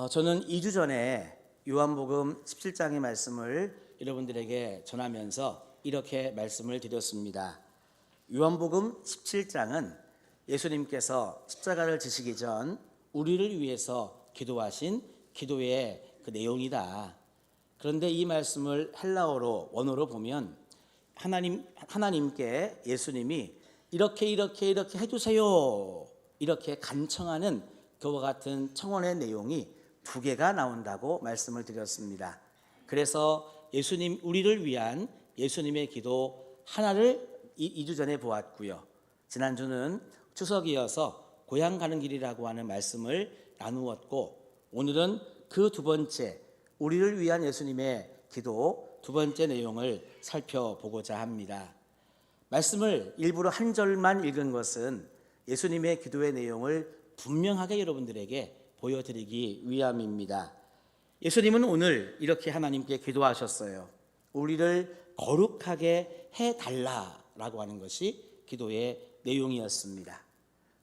저는 2주 전에 요한복음 17장의 말씀을 여러분들에게 전하면서 이렇게 말씀을 드렸습니다. 요한복음 17장은 예수님께서 십자가를 지시기 전 우리를 위해서 기도하신 기도의 그 내용이다. 그런데 이 말씀을 헬라어로 원어로 보면 하나님께 예수님이 이렇게 해주세요, 이렇게 간청하는 그와 같은 청원의 내용이 두 개가 나온다고 말씀을 드렸습니다. 그래서 우리를 위한 예수님의 기도 하나를 2주 전에 보았고요. 지난주는 추석이어서 고향 가는 길이라고 하는 말씀을 나누었고, 오늘은 그 두 번째 우리를 위한 예수님의 기도 두 번째 내용을 살펴보고자 합니다. 말씀을 일부러 한 절만 읽은 것은 예수님의 기도의 내용을 분명하게 여러분들에게 보여드리기 위함입니다. 예수님은 오늘 이렇게 하나님께 기도하셨어요. 우리를 거룩하게 해달라라고 하는 것이 기도의 내용이었습니다.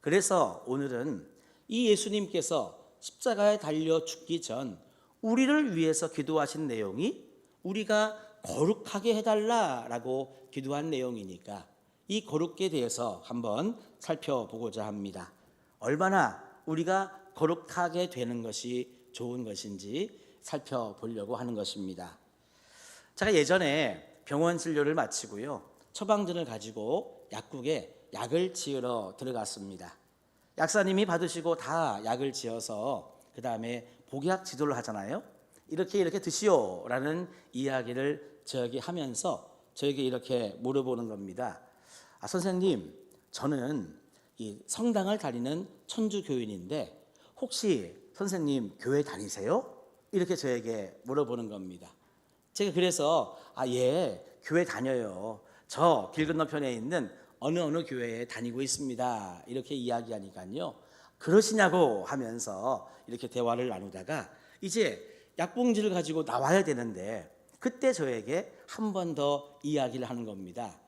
그래서 오늘은 이 예수님께서 십자가에 달려 죽기 전 우리를 위해서 기도하신 내용이 우리가 거룩하게 해달라라고 기도한 내용이니까 이 거룩에 대해서 한번 살펴보고자 합니다. 얼마나 우리가 거룩하게 되는 것이 좋은 것인지 살펴보려고 하는 것입니다. 제가 예전에 병원 진료를 마치고요, 처방전을 가지고 약국에 약을 지으러 들어갔습니다. 약사님이 받으시고 다 약을 지어서 그 다음에 복약 지도를 하잖아요. 이렇게 드시오라는 이야기를 저에게 하면서 저에게 이렇게 물어보는 겁니다. 선생님, 저는 이 성당을 다니는 천주교인인데 혹시 선생님 교회 다니세요? 이렇게 저에게 물어보는 겁니다. 제가 그래서 예, 교회 다녀요. 저 길 건너편에 있는 어느 교회에 다니고 있습니다. 이렇게 이야기하니까요, 그러시냐고 하면서 이렇게 대화를 나누다가 이제 약봉지를 가지고 나와야 되는데 그때 저에게 한 번 더 이야기를 하는 겁니다.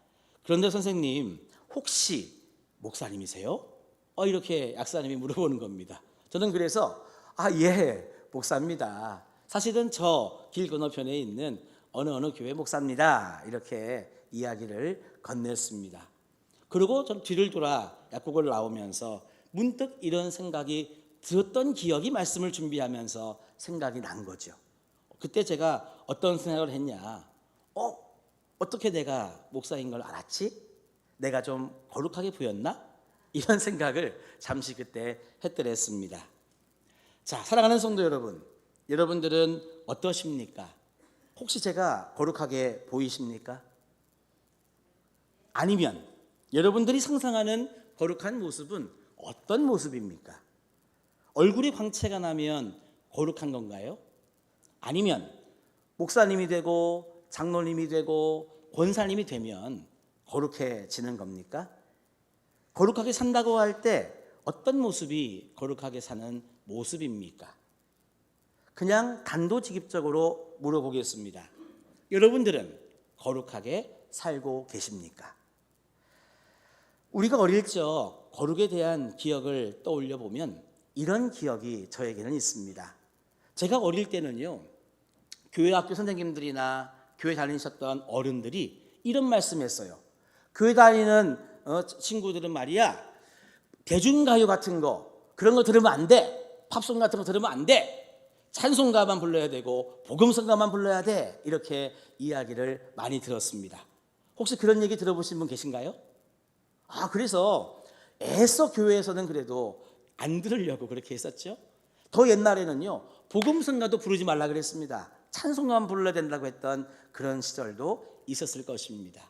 그런데 선생님, 혹시 목사님이세요? 이렇게 약사님이 물어보는 겁니다. 저는 그래서 예, 목사입니다. 사실은 저 길 건너편에 있는 어느 교회 목사입니다. 이렇게 이야기를 건넸습니다. 그리고 저 뒤를 돌아 약국을 나오면서 문득 이런 생각이 들었던 기억이 말씀을 준비하면서 생각이 난 거죠. 그때 제가 어떤 생각을 했냐, 어떻게 내가 목사인 걸 알았지? 내가 좀 거룩하게 보였나? 이런 생각을 잠시 그때 했더랬습니다. 자, 사랑하는 성도 여러분, 여러분들은 어떠십니까? 혹시 제가 거룩하게 보이십니까? 아니면 여러분들이 상상하는 거룩한 모습은 어떤 모습입니까? 얼굴이 광채가 나면 거룩한 건가요? 아니면 목사님이 되고 장로님이 되고 권사님이 되면 거룩해지는 겁니까? 거룩하게 산다고 할 때 어떤 모습이 거룩하게 사는 모습입니까? 그냥 단도직입적으로 물어보겠습니다. 여러분들은 거룩하게 살고 계십니까? 우리가 어릴 적 거룩에 대한 기억을 떠올려 보면 이런 기억이 저에게는 있습니다. 제가 어릴 때는요, 교회 학교 선생님들이나 교회 다니셨던 어른들이 이런 말씀했어요. 교회 다니는 친구들은 말이야, 대중가요 같은 거 그런 거 들으면 안 돼. 팝송 같은 거 들으면 안 돼. 찬송가만 불러야 되고 복음성가만 불러야 돼. 이렇게 이야기를 많이 들었습니다. 혹시 그런 얘기 들어보신 분 계신가요? 그래서 애써 교회에서는 그래도 안 들으려고 그렇게 했었죠. 더 옛날에는요, 복음성가도 부르지 말라 그랬습니다. 찬송가만 불러야 된다고 했던 그런 시절도 있었을 것입니다.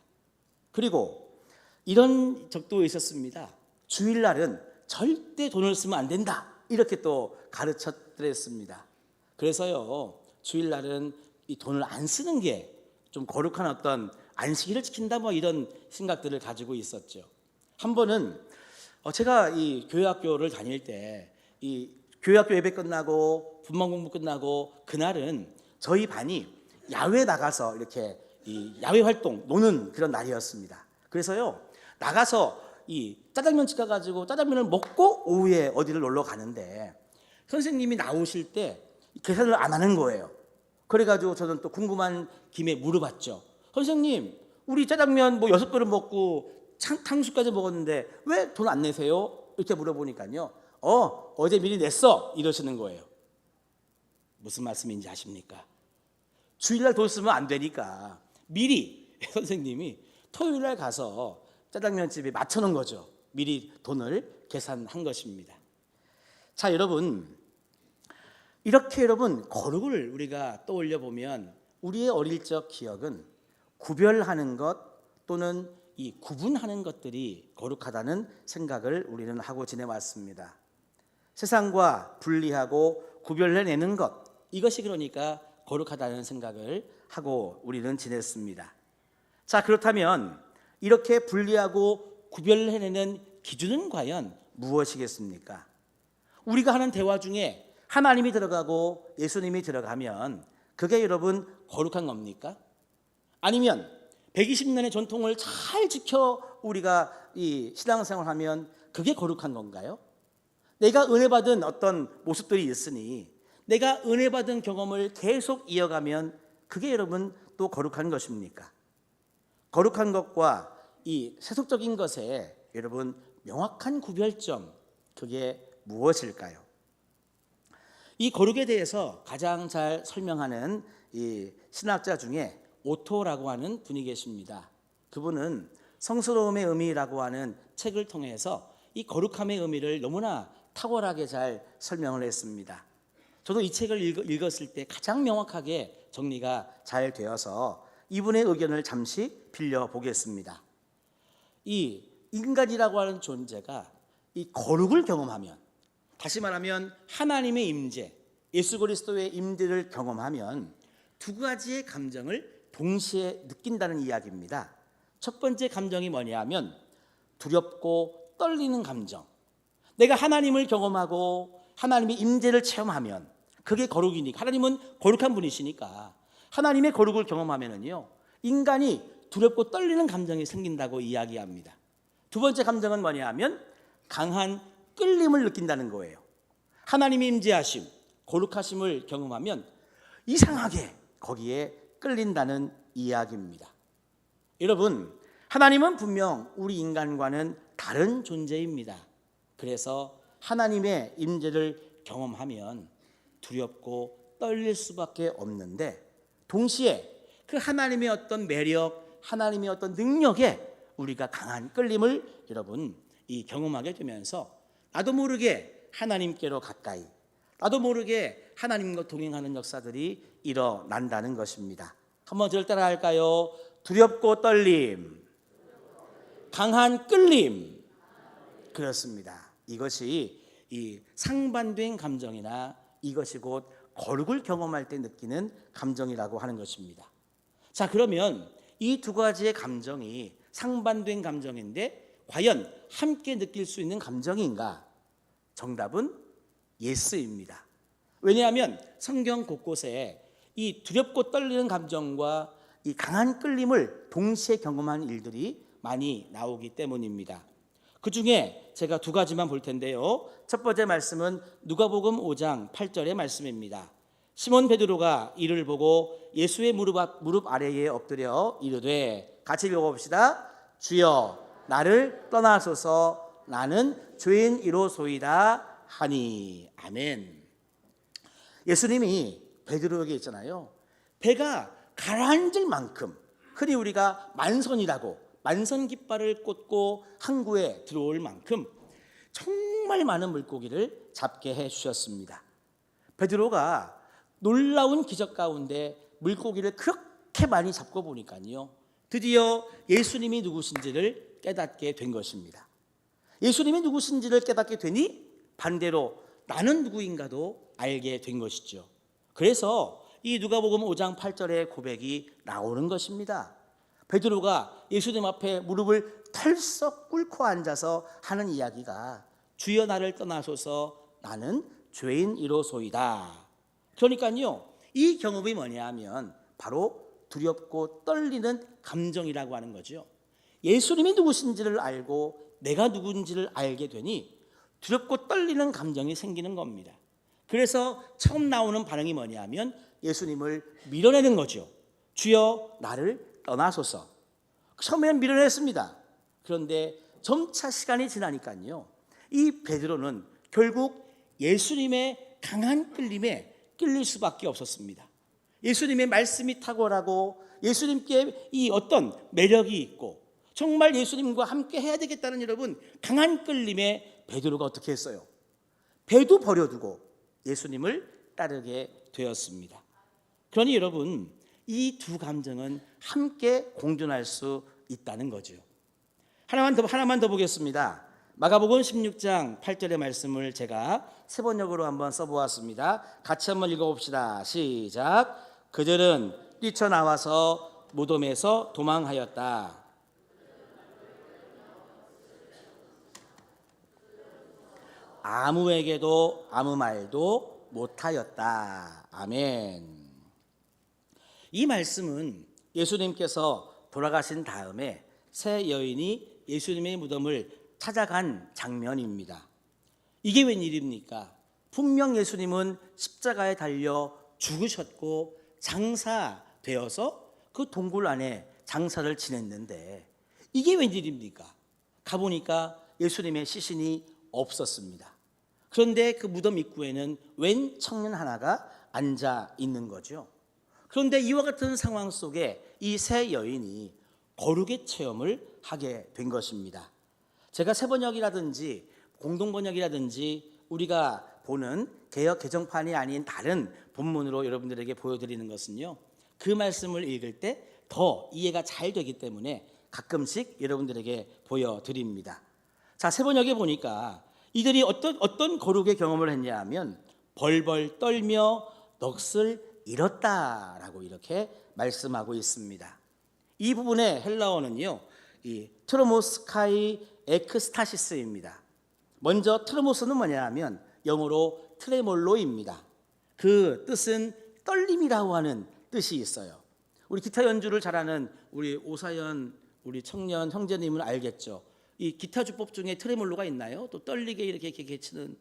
그리고 이런 적도 있었습니다. 주일날은 절대 돈을 쓰면 안 된다, 이렇게 또 가르쳤더랬습니다. 그래서요, 주일날은 이 돈을 안 쓰는 게 좀 거룩한 어떤 안식일을 지킨다, 이런 생각들을 가지고 있었죠. 한 번은 제가 이 교회학교를 다닐 때 이 교회학교 예배 끝나고 분만 공부 끝나고 그날은 저희 반이 야외 나가서 이렇게 이 야외 활동 노는 그런 날이었습니다. 그래서요, 나가서 이 짜장면집 가가지고 짜장면을 먹고 오후에 어디를 놀러 가는데 선생님이 나오실 때 계산을 안 하는 거예요. 그래가지고 저는 또 궁금한 김에 물어봤죠. 선생님, 우리 짜장면 뭐 6그릇 먹고 탕수까지 먹었는데 왜 돈 안 내세요? 이렇게 물어보니까요. 어제 미리 냈어 이러시는 거예요. 무슨 말씀인지 아십니까? 주일날 돈 쓰면 안 되니까 미리 선생님이 토요일날 가서 짜장면집에 맞춰놓은 거죠. 미리 돈을 계산한 것입니다. 자, 여러분, 이렇게 여러분 거룩을 우리가 떠올려 보면 우리의 어릴 적 기억은 구별하는 것 또는 이 구분하는 것들이 거룩하다는 생각을 우리는 하고 지내왔습니다. 세상과 분리하고 구별해내는 것, 이것이 그러니까 거룩하다는 생각을 하고 우리는 지냈습니다. 자, 그렇다면 이렇게 분리하고 구별해내는 기준은 과연 무엇이겠습니까? 우리가 하는 대화 중에 하나님이 들어가고 예수님이 들어가면 그게 여러분 거룩한 겁니까? 아니면 120년의 전통을 잘 지켜 우리가 이 신앙생활하면 그게 거룩한 건가요? 내가 은혜 받은 어떤 모습들이 있으니 내가 은혜 받은 경험을 계속 이어가면 그게 여러분 또 거룩한 것입니까? 거룩한 것과 이 세속적인 것에 여러분 명확한 구별점, 그게 무엇일까요? 이 거룩에 대해서 가장 잘 설명하는 이 신학자 중에 오토라고 하는 분이 계십니다. 그분은 성스러움의 의미라고 하는 책을 통해서 이 거룩함의 의미를 너무나 탁월하게 잘 설명을 했습니다. 저도 이 책을 읽었을 때 가장 명확하게 정리가 잘 되어서 이분의 의견을 잠시 빌려보겠습니다. 이 인간이라고 하는 존재가 이 거룩을 경험하면, 다시 말하면 하나님의 임재, 예수 그리스도의 임재를 경험하면 두 가지의 감정을 동시에 느낀다는 이야기입니다. 첫 번째 감정이 뭐냐면 두렵고 떨리는 감정. 내가 하나님을 경험하고 하나님의 임재를 체험하면 그게 거룩이니까, 하나님은 거룩한 분이시니까 하나님의 거룩을 경험하면은요 인간이 두렵고 떨리는 감정이 생긴다고 이야기합니다. 두 번째 감정은 뭐냐면 강한 끌림을 느낀다는 거예요. 하나님의 임재하심, 거룩하심을 경험하면 이상하게 거기에 끌린다는 이야기입니다. 여러분, 하나님은 분명 우리 인간과는 다른 존재입니다. 그래서 하나님의 임재를 경험하면 두렵고 떨릴 수밖에 없는데 동시에 그 하나님의 어떤 매력, 하나님의 어떤 능력에 우리가 강한 끌림을 여러분 이 경험하게 되면서 나도 모르게 하나님께로 가까이, 나도 모르게 하나님과 동행하는 역사들이 일어난다는 것입니다. 한번 저를 따라 할까요? 두렵고 떨림, 강한 끌림. 그렇습니다. 이것이 이 상반된 감정이나 이것이 곧 거룩을 경험할 때 느끼는 감정이라고 하는 것입니다. 자, 그러면 이 두 가지의 감정이 상반된 감정인데 과연 함께 느낄 수 있는 감정인가? 정답은 예스입니다. 왜냐하면 성경 곳곳에 이 두렵고 떨리는 감정과 이 강한 끌림을 동시에 경험한 일들이 많이 나오기 때문입니다. 그 중에 제가 두 가지만 볼 텐데요. 첫 번째 말씀은 누가복음 5장 8절의 말씀입니다. 시몬 베드로가 이를 보고 예수의 무릎 아래에 엎드려 이르되, 같이 읽어봅시다. 주여 나를 떠나소서, 나는 죄인이로소이다 하니. 아멘. 예수님이 베드로에게 있잖아요. 배가 가라앉을 만큼, 흔히 우리가 만선이라고 만선 깃발을 꽂고 항구에 들어올 만큼 정말 많은 물고기를 잡게 해 주셨습니다. 베드로가 놀라운 기적 가운데 물고기를 그렇게 많이 잡고 보니까요 드디어 예수님이 누구신지를 깨닫게 된 것입니다. 예수님이 누구신지를 깨닫게 되니 반대로 나는 누구인가도 알게 된 것이죠. 그래서 이 누가복음 5장 8절의 고백이 나오는 것입니다. 베드로가 예수님 앞에 무릎을 털썩 꿇고 앉아서 하는 이야기가 주여 나를 떠나소서, 나는 죄인이로소이다. 그러니까요 이 경험이 뭐냐 하면 바로 두렵고 떨리는 감정이라고 하는 거죠. 예수님이 누구신지를 알고 내가 누군지를 알게 되니 두렵고 떨리는 감정이 생기는 겁니다. 그래서 처음 나오는 반응이 뭐냐면 예수님을 밀어내는 거죠. 주여 나를 떠나소서. 처음에는 밀어냈습니다. 그런데 점차 시간이 지나니까요, 이 베드로는 결국 예수님의 강한 끌림에 끌릴 수밖에 없었습니다. 예수님의 말씀이 탁월하고 예수님께 이 어떤 매력이 있고 정말 예수님과 함께 해야 되겠다는 여러분 강한 끌림에 베드로가 어떻게 했어요? 배도 버려두고 예수님을 따르게 되었습니다. 그러니 여러분 이 두 감정은 함께 공존할 수 있다는 거죠. 하나만 더 보겠습니다. 마가복음 16장 8절의 말씀을 제가 세 번역으로 한번 써보았습니다. 같이 한번 읽어봅시다. 시작. 그들은 뛰쳐나와서 무덤에서 도망하였다. 아무에게도 아무 말도 못하였다. 아멘. 이 말씀은 예수님께서 돌아가신 다음에 세 여인이 예수님의 무덤을 찾아간 장면입니다. 이게 웬일입니까? 분명 예수님은 십자가에 달려 죽으셨고 장사되어서 그 동굴 안에 장사를 지냈는데 이게 웬일입니까? 가보니까 예수님의 시신이 없었습니다. 그런데 그 무덤 입구에는 웬 청년 하나가 앉아 있는 거죠. 그런데 이와 같은 상황 속에 이 세 여인이 거룩의 체험을 하게 된 것입니다. 제가 새번역이라든지 공동번역이라든지 우리가 보는 개역 개정판이 아닌 다른 본문으로 여러분들에게 보여드리는 것은요, 그 말씀을 읽을 때 더 이해가 잘 되기 때문에 가끔씩 여러분들에게 보여드립니다. 자, 새번역에 보니까 이들이 어떤 거룩의 경험을 했냐 하면 벌벌 떨며 넋을 잃었다라고 이렇게 말씀하고 있습니다. 이 부분의 헬라어는요, 이 트로모스카이 엑스타시스입니다. 먼저 트로모스는 뭐냐 하면 영어로 트레몰로입니다. 그 뜻은 떨림이라고 하는 뜻이 있어요. 우리 기타 연주를 잘하는 우리 오사연 우리 청년 형제님은 알겠죠. 이 기타 주법 중에 트레몰로가 있나요? 또 떨리게 이렇게 치는,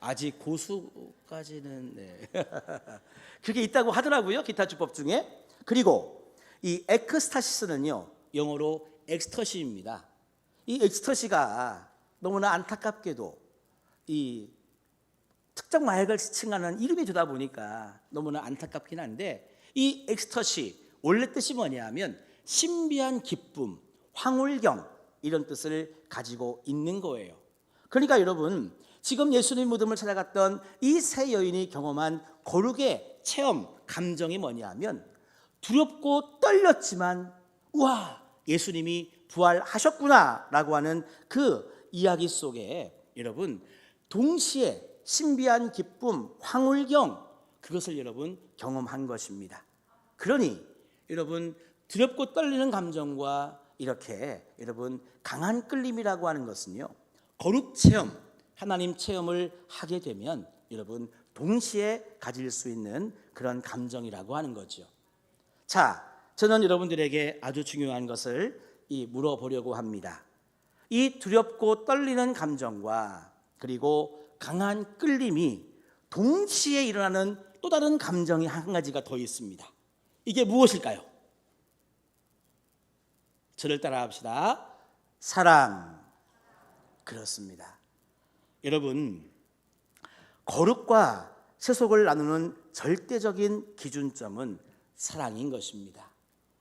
아직 고수까지는 네. 그게 있다고 하더라고요, 기타 주법 중에. 그리고 이 엑스타시스는요, 영어로 엑스터시입니다. 이 엑스터시가 너무나 안타깝게도 이 특정 마약을 지칭하는 이름이 되다 보니까 너무나 안타깝긴 한데, 이 엑스터시 원래 뜻이 뭐냐면 신비한 기쁨, 황홀경 이런 뜻을 가지고 있는 거예요. 그러니까 여러분 지금 예수님 무덤을 찾아갔던 이 세 여인이 경험한 거룩의 체험, 감정이 뭐냐면 두렵고 떨렸지만 우와 예수님이 부활하셨구나 라고 하는 그 이야기 속에 여러분 동시에 신비한 기쁨, 황홀경 그것을 여러분 경험한 것입니다. 그러니 여러분 두렵고 떨리는 감정과 이렇게 여러분 강한 끌림이라고 하는 것은요, 거룩 체험, 하나님 체험을 하게 되면 여러분 동시에 가질 수 있는 그런 감정이라고 하는 거죠. 자, 저는 여러분들에게 아주 중요한 것을 물어보려고 합니다. 이 두렵고 떨리는 감정과 그리고 강한 끌림이 동시에 일어나는 또 다른 감정이 한 가지가 더 있습니다. 이게 무엇일까요? 저를 따라합시다. 사랑. 그렇습니다. 여러분, 거룩과 세속을 나누는 절대적인 기준점은 사랑인 것입니다.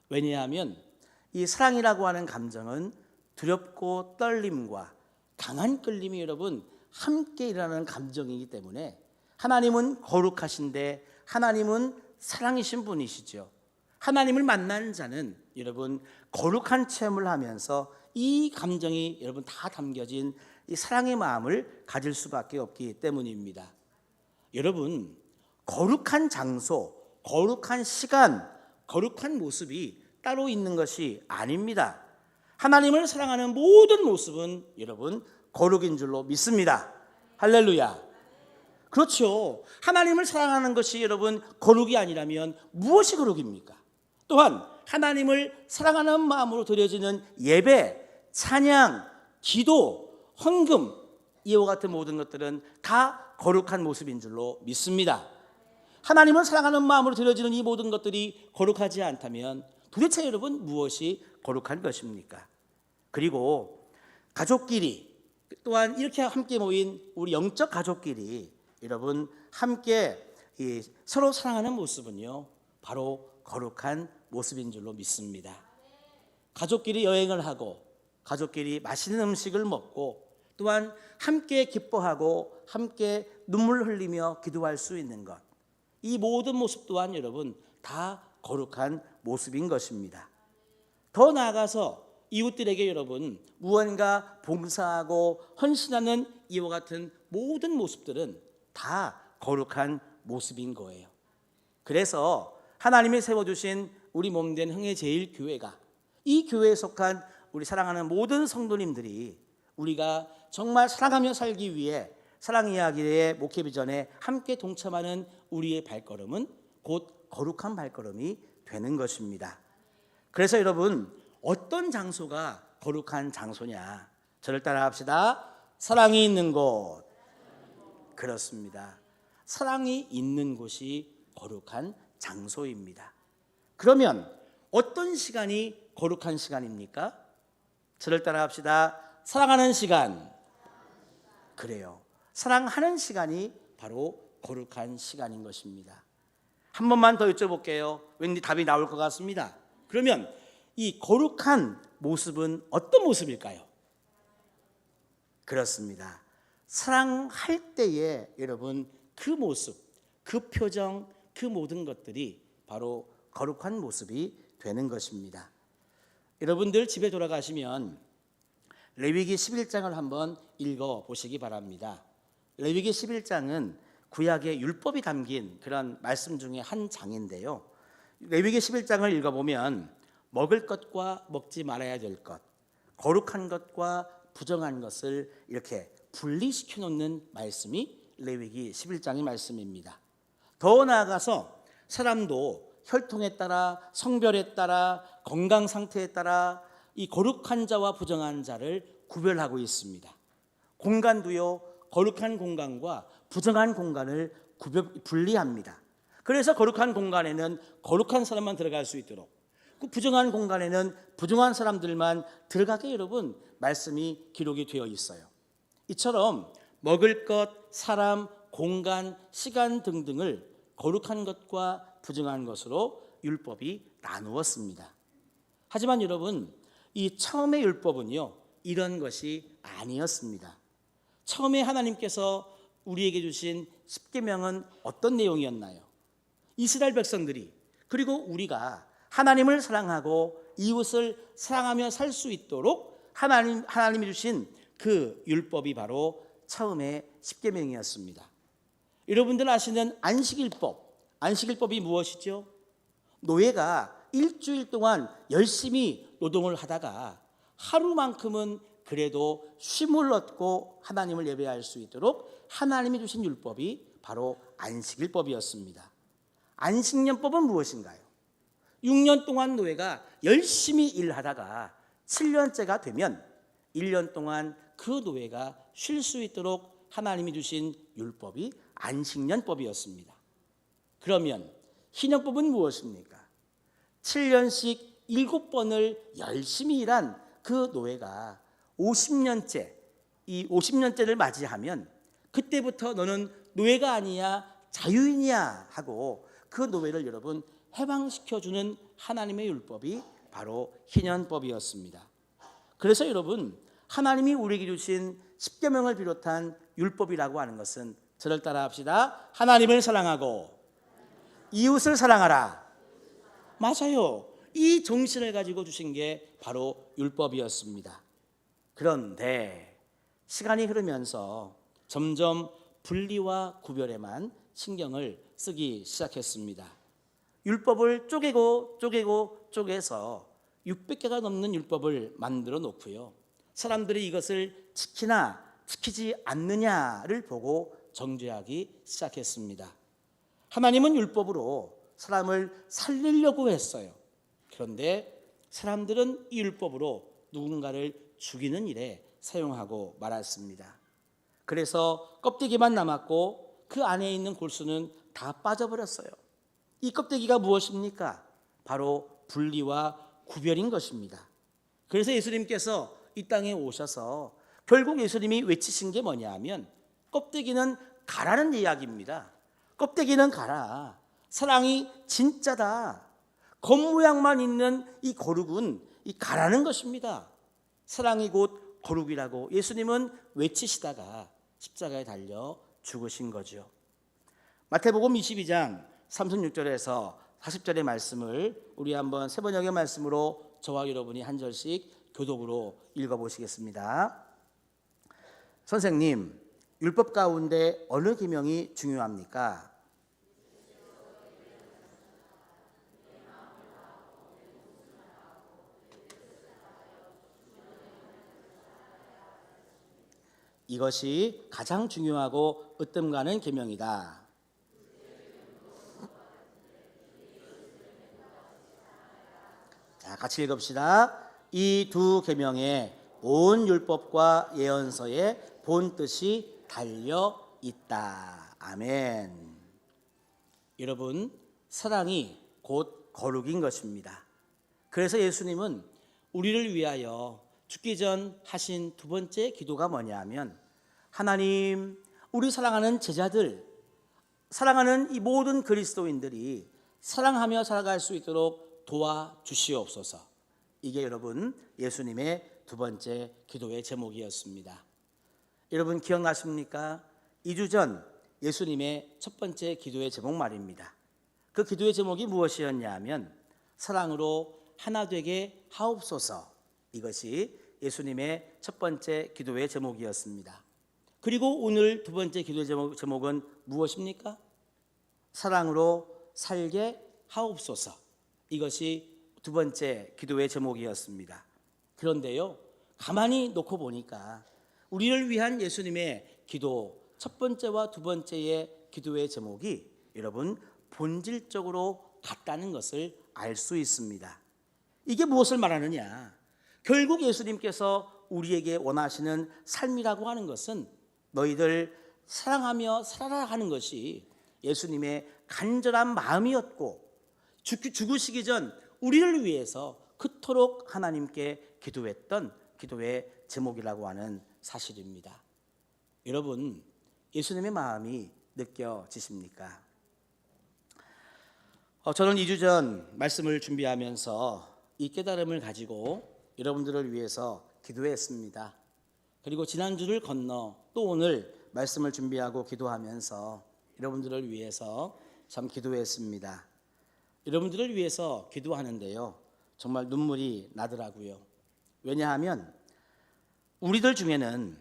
왜냐하면 이 사랑이라고 하는 감정은 두렵고 떨림과 강한 끌림이 여러분 함께 일어나는 감정이기 때문에 하나님은 거룩하신데 하나님은 사랑이신 분이시죠. 하나님을 만난 자는 여러분 거룩한 체험을 하면서 이 감정이 여러분 다 담겨진 이 사랑의 마음을 가질 수밖에 없기 때문입니다. 여러분 거룩한 장소, 거룩한 시간, 거룩한 모습이 따로 있는 것이 아닙니다. 하나님을 사랑하는 모든 모습은 여러분 거룩인 줄로 믿습니다. 할렐루야. 그렇죠. 하나님을 사랑하는 것이 여러분 거룩이 아니라면 무엇이 거룩입니까? 또한 하나님을 사랑하는 마음으로 드려지는 예배, 찬양, 기도, 헌금 이와 같은 모든 것들은 다 거룩한 모습인 줄로 믿습니다. 하나님을 사랑하는 마음으로 드려지는 이 모든 것들이 거룩하지 않다면 도대체 여러분 무엇이 거룩한 것입니까? 그리고 가족끼리 또한 이렇게 함께 모인 우리 영적 가족끼리 여러분 함께 서로 사랑하는 모습은요 바로 거룩한 모습인 줄로 믿습니다. 가족끼리 여행을 하고 가족끼리 맛있는 음식을 먹고 또한 함께 기뻐하고 함께 눈물 흘리며 기도할 수 있는 것, 이 모든 모습 또한 여러분 다 거룩한 모습인 것입니다. 더 나아가서 이웃들에게 여러분 무언가 봉사하고 헌신하는 이와 같은 모든 모습들은 다 거룩한 모습인 거예요. 그래서 하나님이 세워주신 우리 몸된 흥해제일교회가 이 교회에 속한 우리 사랑하는 모든 성도님들이 우리가 정말 사랑하며 살기 위해 사랑 이야기의 목회 비전에 함께 동참하는 우리의 발걸음은 곧 거룩한 발걸음이 되는 것입니다. 그래서 여러분 어떤 장소가 거룩한 장소냐? 저를 따라 합시다. 사랑이 있는 곳. 그렇습니다. 사랑이 있는 곳이 거룩한 장소입니다. 그러면 어떤 시간이 거룩한 시간입니까? 저를 따라 합시다. 사랑하는 시간. 그래요. 사랑하는 시간이 바로 거룩한 시간인 것입니다. 한 번만 더 여쭤볼게요. 왠지 답이 나올 것 같습니다. 그러면 이 거룩한 모습은 어떤 모습일까요? 그렇습니다. 사랑할 때에 여러분 그 모습, 그 표정, 그 모든 것들이 바로 거룩한 모습이 되는 것입니다. 여러분들 집에 돌아가시면 레위기 11장을 한번 읽어보시기 바랍니다. 레위기 11장은 구약의 율법이 담긴 그런 말씀 중에 한 장인데요. 레위기 11장을 읽어보면 먹을 것과 먹지 말아야 될 것, 거룩한 것과 부정한 것을 이렇게 분리시켜 놓는 말씀이 레위기 11장의 말씀입니다. 더 나아가서 사람도 혈통에 따라 성별에 따라 건강 상태에 따라 이 거룩한 자와 부정한 자를 구별하고 있습니다. 공간도요 거룩한 공간과 부정한 공간을 분리합니다. 그래서 거룩한 공간에는 거룩한 사람만 들어갈 수 있도록, 그 부정한 공간에는 부정한 사람들만 들어가게 여러분 말씀이 기록이 되어 있어요. 이처럼 먹을 것, 사람, 공간, 시간 등등을 거룩한 것과 부정한 것으로 율법이 나누었습니다. 하지만 여러분 이 처음의 율법은요 이런 것이 아니었습니다. 처음에 하나님께서 우리에게 주신 십계명은 어떤 내용이었나요? 이스라엘 백성들이 그리고 우리가 하나님을 사랑하고 이웃을 사랑하며 살 수 있도록 하나님이 주신 그 율법이 바로 처음에 십계명이었습니다. 여러분들 아시는 안식일법이 무엇이죠? 노예가 일주일 동안 열심히 노동을 하다가 하루만큼은 그래도 쉼을 얻고 하나님을 예배할 수 있도록 하나님이 주신 율법이 바로 안식일법이었습니다. 안식년법은 무엇인가요? 6년 동안 노예가 열심히 일하다가 7년째가 되면 1년 동안 그 노예가 쉴 수 있도록 하나님이 주신 율법이 안식년법이었습니다. 그러면 희년법은 무엇입니까? 7년씩 7번을 열심히 일한 그 노예가 50년째, 이 50년째를 맞이하면 그때부터 너는 노예가 아니야 자유인이야 하고 그 노예를 여러분 해방시켜주는 하나님의 율법이 바로 희년법이었습니다. 그래서 여러분 하나님이 우리에게 주신 십계명을 비롯한 율법이라고 하는 것은 저를 따라 합시다. 하나님을 사랑하고 이웃을 사랑하라. 맞아요. 이 정신을 가지고 주신 게 바로 율법이었습니다. 그런데 시간이 흐르면서 점점 분리와 구별에만 신경을 쓰기 시작했습니다. 율법을 쪼개서 600개가 넘는 율법을 만들어 놓고요. 사람들이 이것을 지키나 지키지 않느냐를 보고 정죄하기 시작했습니다. 하나님은 율법으로 사람을 살리려고 했어요. 그런데 사람들은 이 율법으로 누군가를 죽이는 일에 사용하고 말았습니다. 그래서 껍데기만 남았고 그 안에 있는 골수는 다 빠져버렸어요. 이 껍데기가 무엇입니까? 바로 분리와 구별인 것입니다. 그래서 예수님께서 이 땅에 오셔서 결국 예수님이 외치신 게 뭐냐 하면 껍데기는 가라는 이야기입니다. 껍데기는 가라. 사랑이 진짜다. 겉모양만 있는 이 거룩은 이 가라는 것입니다. 사랑이 곧 거룩이라고 예수님은 외치시다가 십자가에 달려 죽으신 거죠. 마태복음 22장 36절에서 40절의 말씀을 우리 한번 세 번역의 말씀으로 저와 여러분이 한 절씩 교독으로 읽어보시겠습니다. 선생님, 율법 가운데 어느 계명이 중요합니까? 이것이 가장 중요하고 으뜸 가는 계명이다. 자, 같이 읽읍시다. 이 두 계명에 온 율법과 예언서의 본 뜻이 달려 있다. 아멘. 여러분, 사랑이 곧 거룩인 것입니다. 그래서 예수님은 우리를 위하여 죽기 전 하신 두 번째 기도가 뭐냐 하면 하나님, 우리 사랑하는 제자들, 사랑하는 이 모든 그리스도인들이 사랑하며 살아갈 수 있도록 도와주시옵소서. 이게 여러분 예수님의 두 번째 기도의 제목이었습니다. 여러분 기억나십니까? 2주 전 예수님의 첫 번째 기도의 제목 말입니다. 그 기도의 제목이 무엇이었냐 하면 사랑으로 하나 되게 하옵소서. 이것이 예수님의 첫 번째 기도의 제목이었습니다. 그리고 오늘 두 번째 기도의 제목은 무엇입니까? 사랑으로 살게 하옵소서. 이것이 두 번째 기도의 제목이었습니다. 그런데요, 가만히 놓고 보니까 우리를 위한 예수님의 기도 첫 번째와 두 번째의 기도의 제목이 여러분 본질적으로 같다는 것을 알 수 있습니다. 이게 무엇을 말하느냐? 결국 예수님께서 우리에게 원하시는 삶이라고 하는 것은 너희들 사랑하며 살아라 하는 것이 예수님의 간절한 마음이었고 죽으시기 전 우리를 위해서 그토록 하나님께 기도했던 기도의 제목이라고 하는 사실입니다. 여러분, 예수님의 마음이 느껴지십니까? 저는 2주 전 말씀을 준비하면서 이 깨달음을 가지고 여러분들을 위해서 기도했습니다. 그리고 지난주를 건너 또 오늘 말씀을 준비하고 기도하면서 여러분들을 위해서 참 기도했습니다. 여러분들을 위해서 기도하는데요, 정말 눈물이 나더라고요. 왜냐하면 우리들 중에는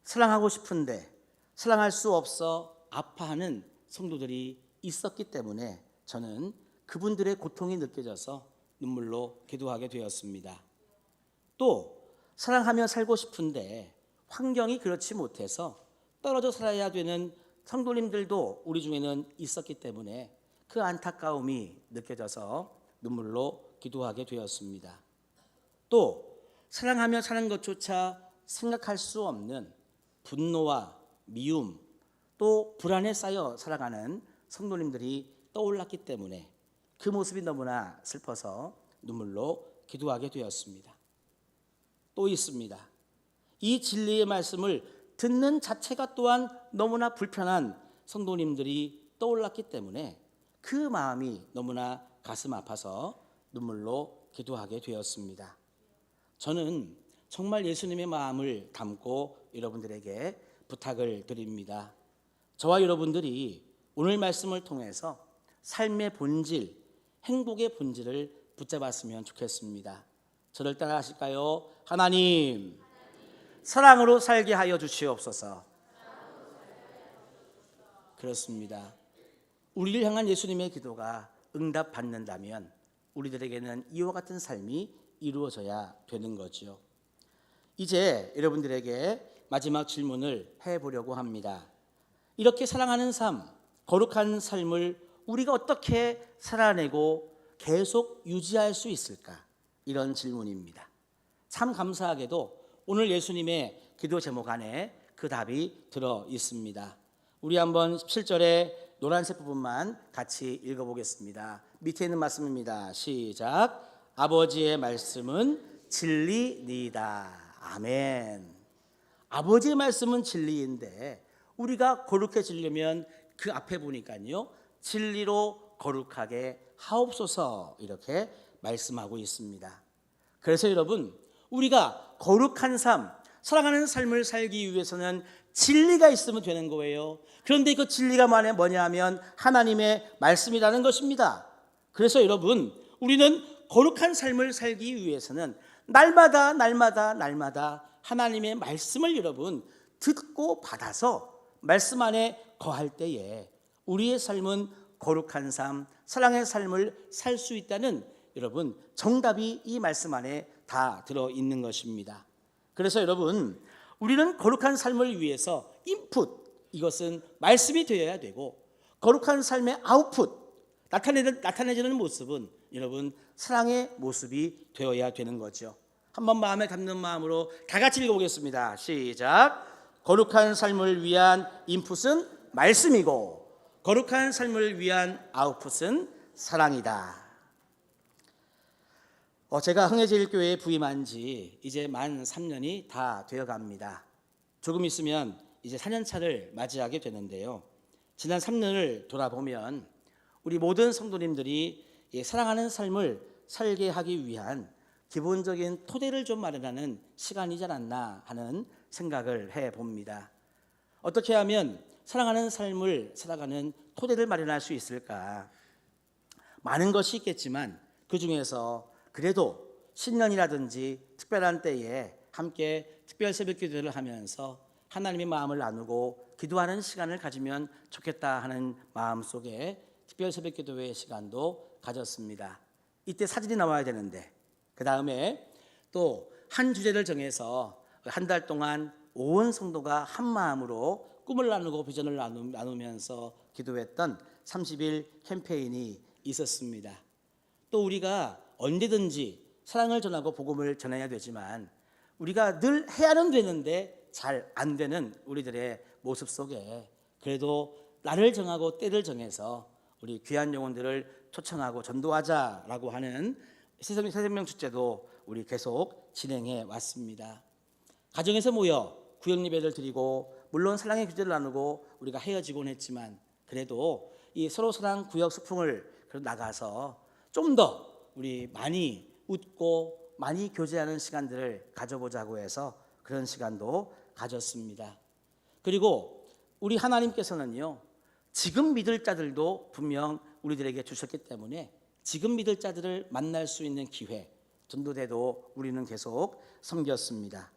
사랑하고 싶은데 사랑할 수 없어 아파하는 성도들이 있었기 때문에 저는 그분들의 고통이 느껴져서 눈물로 기도하게 되었습니다. 또 사랑하며 살고 싶은데 환경이 그렇지 못해서 떨어져 살아야 되는 성도님들도 우리 중에는 있었기 때문에 그 안타까움이 느껴져서 눈물로 기도하게 되었습니다. 또 사랑하며 사는 것조차 생각할 수 없는 분노와 미움, 또 불안에 쌓여 살아가는 성도님들이 떠올랐기 때문에 그 모습이 너무나 슬퍼서 눈물로 기도하게 되었습니다. 또 있습니다. 이 진리의 말씀을 듣는 자체가 또한 너무나 불편한 성도님들이 떠올랐기 때문에 그 마음이 너무나 가슴 아파서 눈물로 기도하게 되었습니다. 저는 정말 예수님의 마음을 담고 여러분들에게 부탁을 드립니다. 저와 여러분들이 오늘 말씀을 통해서 삶의 본질, 행복의 본질을 붙잡았으면 좋겠습니다. 저를 따라 하실까요? 하나님, 사랑으로 살게 하여 주시옵소서. 그렇습니다. 우리를 향한 예수님의 기도가 응답받는다면 우리들에게는 이와 같은 삶이 이루어져야 되는 거죠. 이제 여러분들에게 마지막 질문을 해보려고 합니다. 이렇게 사랑하는 삶, 거룩한 삶을 우리가 어떻게 살아내고 계속 유지할 수 있을까? 이런 질문입니다. 참 감사하게도 오늘 예수님의 기도 제목 안에 그 답이 들어 있습니다. 우리 한번 17절에 노란색 부분만 같이 읽어보겠습니다. 밑에 있는 말씀입니다. 시작. 아버지의 말씀은 진리니이다. 아멘. 아버지의 말씀은 진리인데 우리가 거룩해지려면 그 앞에 보니까요, 진리로 거룩하게 하옵소서 이렇게 말씀하고 있습니다. 그래서 여러분, 우리가 거룩한 삶, 사랑하는 삶을 살기 위해서는 진리가 있으면 되는 거예요. 그런데 그 진리가 뭐냐 하면 하나님의 말씀이라는 것입니다. 그래서 여러분, 우리는 거룩한 삶을 살기 위해서는 날마다 하나님의 말씀을 여러분 듣고 받아서 말씀 안에 거할 때에 우리의 삶은 거룩한 삶, 사랑의 삶을 살 수 있다는 여러분 정답이 이 말씀 안에 다 들어있는 것입니다. 그래서 여러분, 우리는 거룩한 삶을 위해서 인풋, 이것은 말씀이 되어야 되고, 거룩한 삶의 아웃풋, 나타내지는 모습은 여러분 사랑의 모습이 되어야 되는 거죠. 한번 마음에 담는 마음으로 다 같이 읽어보겠습니다. 시작. 거룩한 삶을 위한 인풋은 말씀이고 거룩한 삶을 위한 아웃풋은 사랑이다. 제가 흥해제일교회에 부임한 지 이제 만 3년이 다 되어갑니다. 조금 있으면 이제 4년차를 맞이하게 되는데요. 지난 3년을 돌아보면 우리 모든 성도님들이 사랑하는 삶을 살게 하기 위한 기본적인 토대를 좀 마련하는 시간이지 않았나 하는 생각을 해봅니다. 어떻게 하면 사랑하는 삶을 살아가는 토대를 마련할 수 있을까? 많은 것이 있겠지만 그 중에서 그래도 신년이라든지 특별한 때에 함께 특별 새벽 기도를 하면서 하나님의 마음을 나누고 기도하는 시간을 가지면 좋겠다 하는 마음 속에 특별 새벽 기도회 시간도 가졌습니다. 이때 사진이 나와야 되는데 그 다음에 또 한 주제를 정해서 한 달 동안 온 성도가 한 마음으로 꿈을 나누고 비전을 나누면서 기도했던 30일 캠페인이 있었습니다. 또 우리가 언제든지 사랑을 전하고 복음을 전해야 되지만 우리가 늘 해야는 되는데 잘 안 되는 우리들의 모습 속에 그래도 날을 정하고 때를 정해서 우리 귀한 영혼들을 초청하고 전도하자라고 하는 새생명 축제도 우리 계속 진행해 왔습니다. 가정에서 모여 구역 예배를 드리고 물론 사랑의 교제를 나누고 우리가 헤어지곤 했지만 그래도 이 서로 사랑 구역 소풍을 나가서 좀 더 우리 많이 웃고 많이 교제하는 시간들을 가져보자고 해서 그런 시간도 가졌습니다. 그리고 우리 하나님께서는요, 지금 믿을 자들도 분명 우리들에게 주셨기 때문에 지금 믿을 자들을 만날 수 있는 기회, 전도대도 우리는 계속 섬겼습니다.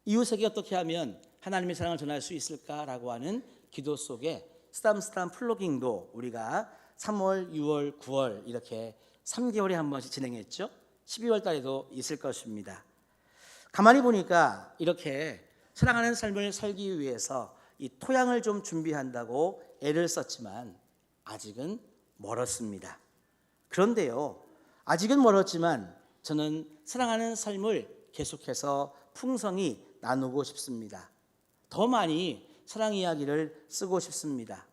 이웃에게 어떻게 하면 하나님의 사랑을 전할 수 있을까라고 하는 기도 속에 쓰담쓰담 플로깅도 우리가 3월, 6월, 9월 이렇게 3개월에 한 번씩 진행했죠. 12월 달에도 있을 것입니다. 가만히 보니까 이렇게 사랑하는 삶을 살기 위해서 이 토양을 좀 준비한다고 애를 썼지만 아직은 멀었습니다. 그런데요, 아직은 멀었지만 저는 사랑하는 삶을 계속해서 풍성히 나누고 싶습니다. 더 많이 사랑 이야기를 쓰고 싶습니다.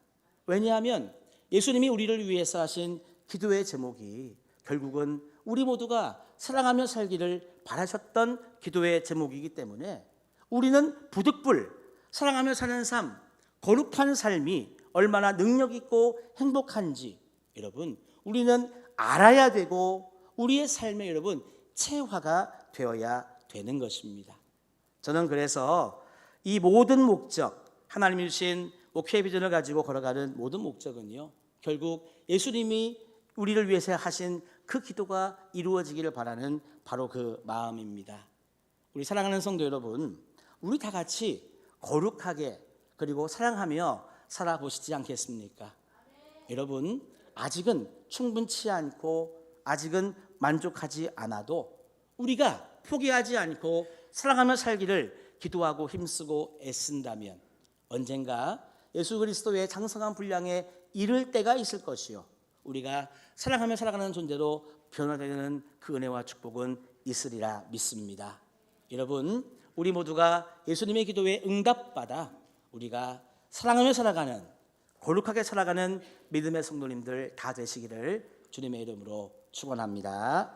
왜냐하면 예수님이 우리를 위해서 하신 기도의 제목이 결국은 우리 모두가 사랑하며 살기를 바라셨던 기도의 제목이기 때문에 우리는 부득불 사랑하며 사는 삶, 거룩한 삶이 얼마나 능력 있고 행복한지 여러분 우리는 알아야 되고 우리의 삶에 여러분 체화가 되어야 되는 것입니다. 저는 그래서 이 모든 목적, 하나님이 주신 목회 비전을 가지고 걸어가는 모든 목적은요, 결국 예수님이 우리를 위해서 하신 그 기도가 이루어지기를 바라는 바로 그 마음입니다. 우리 사랑하는 성도 여러분, 우리 다 같이 거룩하게 그리고 사랑하며 살아보시지 않겠습니까? 여러분, 아직은 충분치 않고 아직은 만족하지 않아도 우리가 포기하지 않고 사랑하며 살기를 기도하고 힘쓰고 애쓴다면 언젠가 예수 그리스도의 장성한 분량에 이를 때가 있을 것이요, 우리가 사랑하며 살아가는 존재로 변화되는 그 은혜와 축복은 있으리라 믿습니다. 여러분, 우리 모두가 예수님의 기도에 응답받아 우리가 사랑하며 살아가는, 거룩하게 살아가는 믿음의 성도님들 다 되시기를 주님의 이름으로 축원합니다.